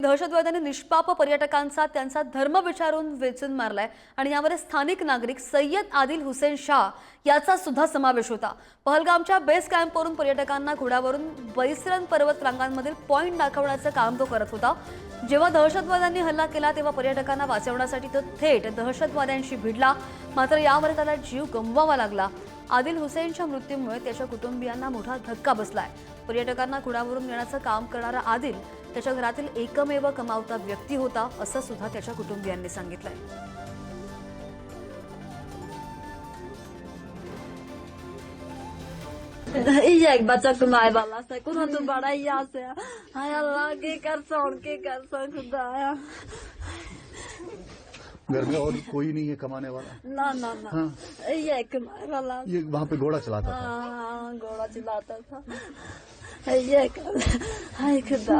दहशतवाद्यांनी निष्पाप पर्यटकांचा त्यांचा धर्म विचारून वेचून मारलाय आणि यामध्ये स्थानिक नागरिक सय्यद आदिल हुसेन शाह याचा सुद्धा समावेश होता। पहलगामच्या बेस कॅम्पवरून पर्यटकांना घोड्यावरून बैसरन पर्वत रांगांमधील पॉइंट दाखवण्याचं काम तो करत होता। जेव्हा दहशतवाद्यांनी हल्ला केला तेव्हा पर्यटकांना वाचवण्यासाठी तो थेट दहशतवाद्यांशी भिडला, मात्र यावर त्याला जीव गमवावा लागला। आदिल हुसेनच्या मृत्यूमुळे त्याच्या कुटुंबियांना मोठा धक्का बसलाय। पर्यटकांना घोड्यावरून नेण्याचं काम करणारा आदिल त्याच्या घरातील एकमेव कमावता व्यक्ती होता, असं सुद्धा त्याच्या कुटुंबियांनी सांगितलंय। एक बच्चा कमाए वाला से खुदा तो बड़ा ही याद है। हाय अल्लाह के कर खुदाया। घर में और कोई नहीं है कमाने वाला? ना ना ना हाँ। ये कमाए वाला। ये वहाँ पे घोड़ा चलाता था? हाँ घोड़ा चलाता था। ये हाय खुदा।